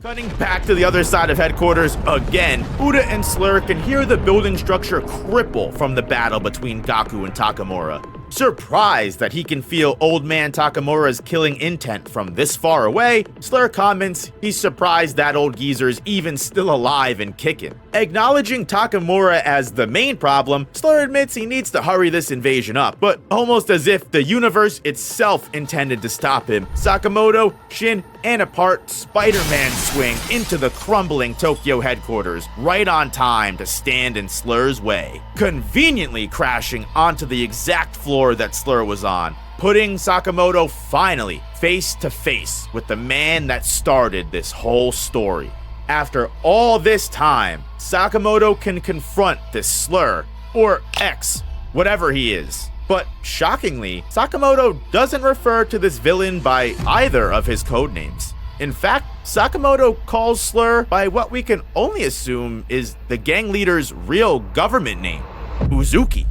Cutting back to the other side of headquarters again, Uda and Slur can hear the building structure cripple from the battle between Gaku and Takamura. Surprised that he can feel old man Takamura's killing intent from this far away, Slur comments he's surprised that old geezer's even still alive and kicking. Acknowledging Takamura as the main problem, Slur admits he needs to hurry this invasion up, but almost as if the universe itself intended to stop him, Sakamoto, Shin, and a part Spider-Man swing into the crumbling Tokyo headquarters right on time to stand in Slur's way, conveniently crashing onto the exact floor that Slur was on, putting Sakamoto finally face to face with the man that started this whole story. After all this time, Sakamoto can confront this Slur, or X, whatever he is. But shockingly, Sakamoto doesn't refer to this villain by either of his codenames. In fact, Sakamoto calls Slur by what we can only assume is the gang leader's real government name, Uzuki.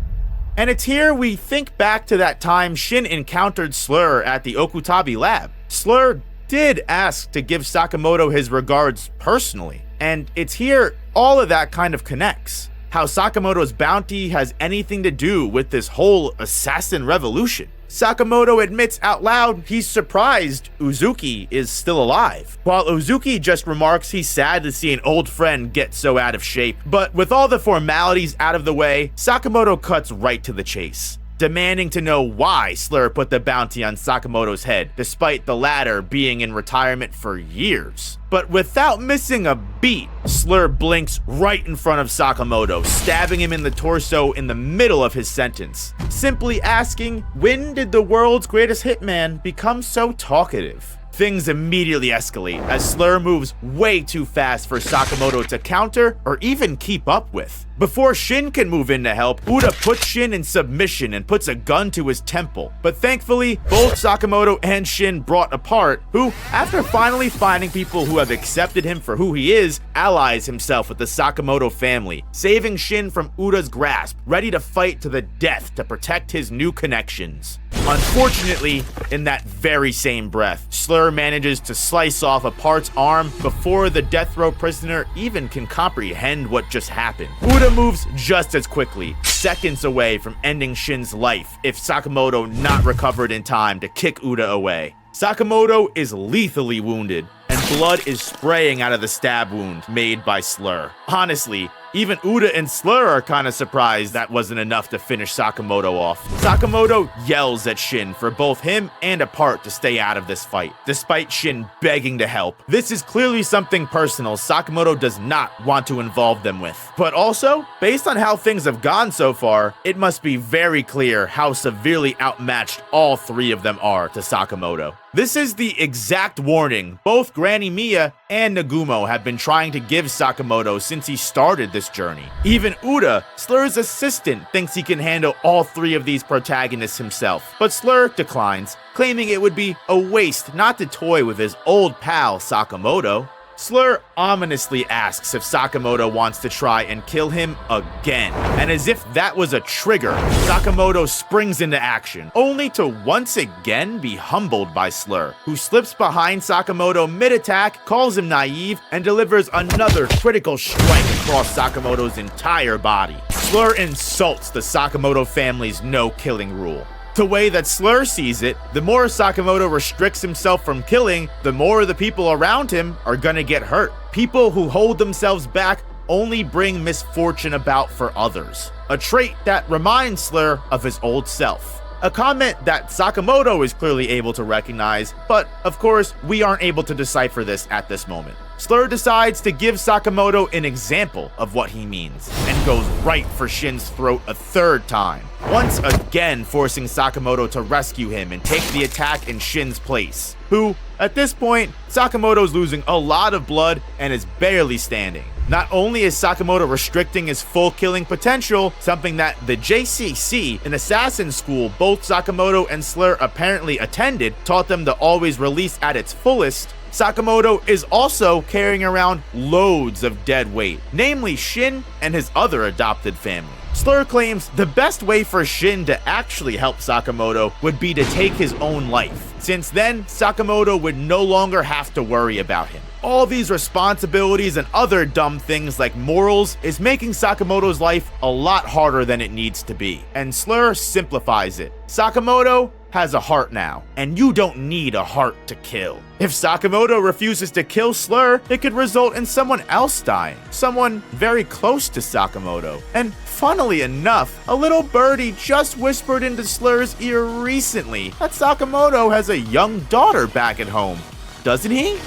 And it's here we think back to that time Shin encountered Slur at the Okutabi lab. Slur did ask to give Sakamoto his regards personally, and it's here all of that kind of connects. How Sakamoto's bounty has anything to do with this whole assassin revolution. Sakamoto admits out loud he's surprised Uzuki is still alive, while Uzuki just remarks he's sad to see an old friend get so out of shape. But with all the formalities out of the way, Sakamoto cuts right to the chase, demanding to know why Slur put the bounty on Sakamoto's head, despite the latter being in retirement for years. But without missing a beat, Slur blinks right in front of Sakamoto, stabbing him in the torso in the middle of his sentence, simply asking, when did the world's greatest hitman become so talkative? Things immediately escalate as Slur moves way too fast for Sakamoto to counter or even keep up with. Before Shin can move in to help, Uda puts Shin in submission and puts a gun to his temple. But thankfully, both Sakamoto and Shin brought apart, who, after finally finding people who have accepted him for who he is, allies himself with the Sakamoto family, saving Shin from Uda's grasp, ready to fight to the death to protect his new connections. Unfortunately, in that very same breath, Slur manages to slice off a part's arm before the death row prisoner even can comprehend what just happened. Uda moves just as quickly, seconds away from ending Shin's life if Sakamoto not recovered in time to kick Uda away. Sakamoto is lethally wounded, and blood is spraying out of the stab wound made by Slur. Honestly, even Uda and Slur are kinda surprised that wasn't enough to finish Sakamoto off. Sakamoto yells at Shin for both him and a part to stay out of this fight, despite Shin begging to help. This is clearly something personal Sakamoto does not want to involve them with. But also, based on how things have gone so far, it must be very clear how severely outmatched all three of them are to Sakamoto. This is the exact warning both Granny Mia and Nagumo have been trying to give Sakamoto since he started this journey. Even Uda, Slur's assistant, thinks he can handle all three of these protagonists himself, but Slur declines, claiming it would be a waste not to toy with his old pal Sakamoto. Slur ominously asks if Sakamoto wants to try and kill him again, and as if that was a trigger, Sakamoto springs into action, only to once again be humbled by Slur, who slips behind Sakamoto mid-attack, calls him naive, and delivers another critical strike across Sakamoto's entire body. Slur insults the Sakamoto family's no-killing rule. The way that Slur sees it, the more Sakamoto restricts himself from killing, the more the people around him are gonna get hurt. People who hold themselves back only bring misfortune about for others, a trait that reminds Slur of his old self. A comment that Sakamoto is clearly able to recognize, but of course, we aren't able to decipher this at this moment. Slur decides to give Sakamoto an example of what he means, and goes right for Shin's throat a third time, once again forcing Sakamoto to rescue him and take the attack in Shin's place, who, at this point, Sakamoto's losing a lot of blood and is barely standing. Not only is Sakamoto restricting his full killing potential, something that the JCC, an assassin school both Sakamoto and Slur apparently attended, taught them to always release at its fullest, Sakamoto is also carrying around loads of dead weight, namely Shin and his other adopted family. Slur claims the best way for Shin to actually help Sakamoto would be to take his own life, since then Sakamoto would no longer have to worry about him. All these responsibilities and other dumb things like morals is making Sakamoto's life a lot harder than it needs to be, and Slur simplifies it. Sakamoto has a heart now, and you don't need a heart to kill. If Sakamoto refuses to kill Slur, it could result in someone else dying, someone very close to Sakamoto. And funnily enough, a little birdie just whispered into Slur's ear recently that Sakamoto has a young daughter back at home. Doesn't he?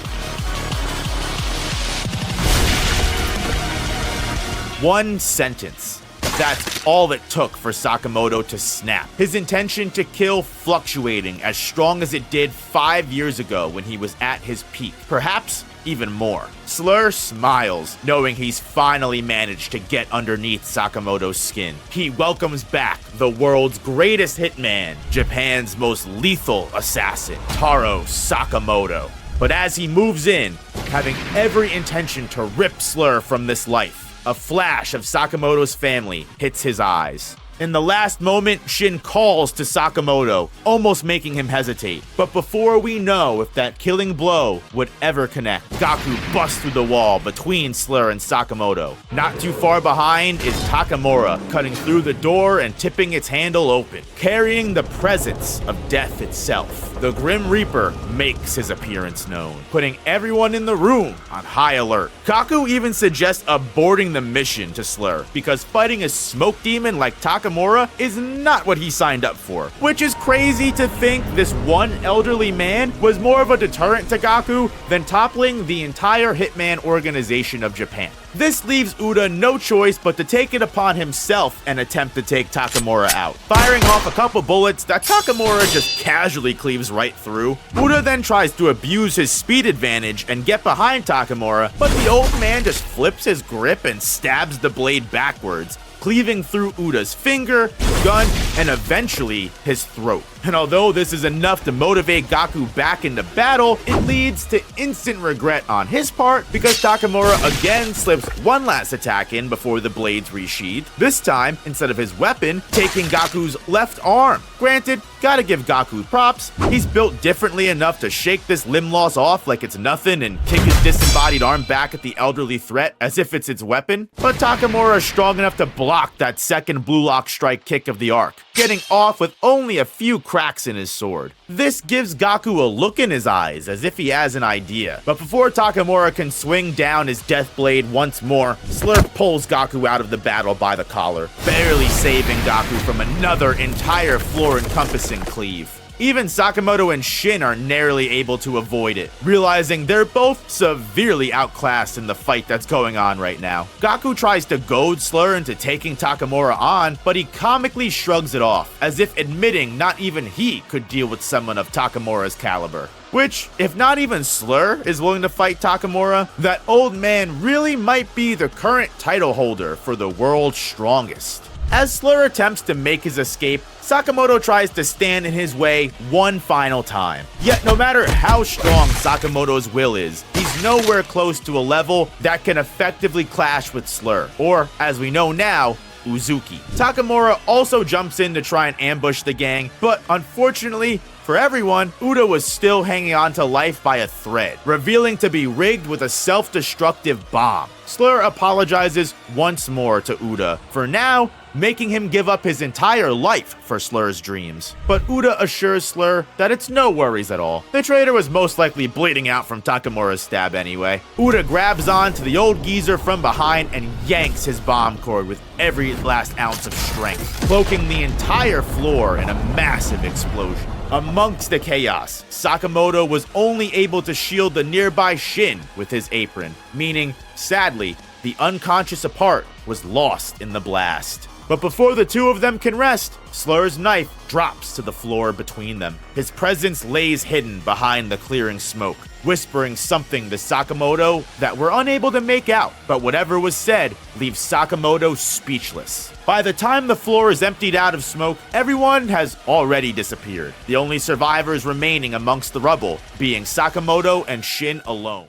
One sentence. That's all it took for Sakamoto to snap. His intention to kill fluctuating as strong as it did 5 years ago when he was at his peak. Perhaps even more. Slur smiles, knowing he's finally managed to get underneath Sakamoto's skin. He welcomes back the world's greatest hitman, Japan's most lethal assassin, Taro Sakamoto. But as he moves in, having every intention to rip Slur from this life, a flash of Sakamoto's family hits his eyes. In the last moment, Shin calls to Sakamoto, almost making him hesitate. But before we know if that killing blow would ever connect, Gaku busts through the wall between Slur and Sakamoto. Not too far behind is Takamura, cutting through the door and tipping its handle open, carrying the presence of death itself. The Grim Reaper makes his appearance known, putting everyone in the room on high alert. Gaku even suggests aborting the mission to Slur, because fighting a smoke demon like Takamura is not what he signed up for, which is crazy to think this one elderly man was more of a deterrent to Gaku than toppling the entire Hitman organization of Japan. This leaves Uda no choice but to take it upon himself and attempt to take Takamura out, firing off a couple bullets that Takamura just casually cleaves right through. Uda then tries to abuse his speed advantage and get behind Takamura, but the old man just flips his grip and stabs the blade backwards, cleaving through Uda's finger, gun, and eventually his throat. And although this is enough to motivate Gaku back into battle, it leads to instant regret on his part because Takamura again slips one last attack in before the blades resheathed, this time, instead of his weapon, taking Gaku's left arm. Granted, gotta give Gaku props, he's built differently enough to shake this limb loss off like it's nothing and kick his disembodied arm back at the elderly threat as if it's its weapon, but Takamura is strong enough to block that second blue lock strike kick of the arc, getting off with only a few cracks in his sword. This gives Gaku a look in his eyes as if he has an idea, but before Takamura can swing down his death blade once more, Slur pulls Gaku out of the battle by the collar, barely saving Gaku from another entire floor-encompassing cleave. Even Sakamoto and Shin are narrowly able to avoid it, realizing they're both severely outclassed in the fight that's going on right now. Gaku tries to goad Slur into taking Takamura on, but he comically shrugs it off, as if admitting not even he could deal with someone of Takamura's caliber. Which, if not even Slur is willing to fight Takamura, that old man really might be the current title holder for the world's strongest. As Slur attempts to make his escape, Sakamoto tries to stand in his way one final time. Yet no matter how strong Sakamoto's will is, he's nowhere close to a level that can effectively clash with Slur, or, as we know now, Uzuki. Takamura also jumps in to try and ambush the gang, but unfortunately for everyone, Uda was still hanging on to life by a thread, revealing to be rigged with a self-destructive bomb. Slur apologizes once more to Uda for now making him give up his entire life for Slur's dreams. But Uda assures Slur that it's no worries at all. The traitor was most likely bleeding out from Takamura's stab anyway. Uda grabs on to the old geezer from behind and yanks his bomb cord with every last ounce of strength, cloaking the entire floor in a massive explosion. Amongst the chaos, Sakamoto was only able to shield the nearby Shin with his apron, meaning, sadly, the unconscious apart was lost in the blast. But before the two of them can rest, Slur's knife drops to the floor between them. His presence lays hidden behind the clearing smoke, whispering something to Sakamoto that we're unable to make out, but whatever was said leaves Sakamoto speechless. By the time the floor is emptied out of smoke, everyone has already disappeared, the only survivors remaining amongst the rubble being Sakamoto and Shin alone.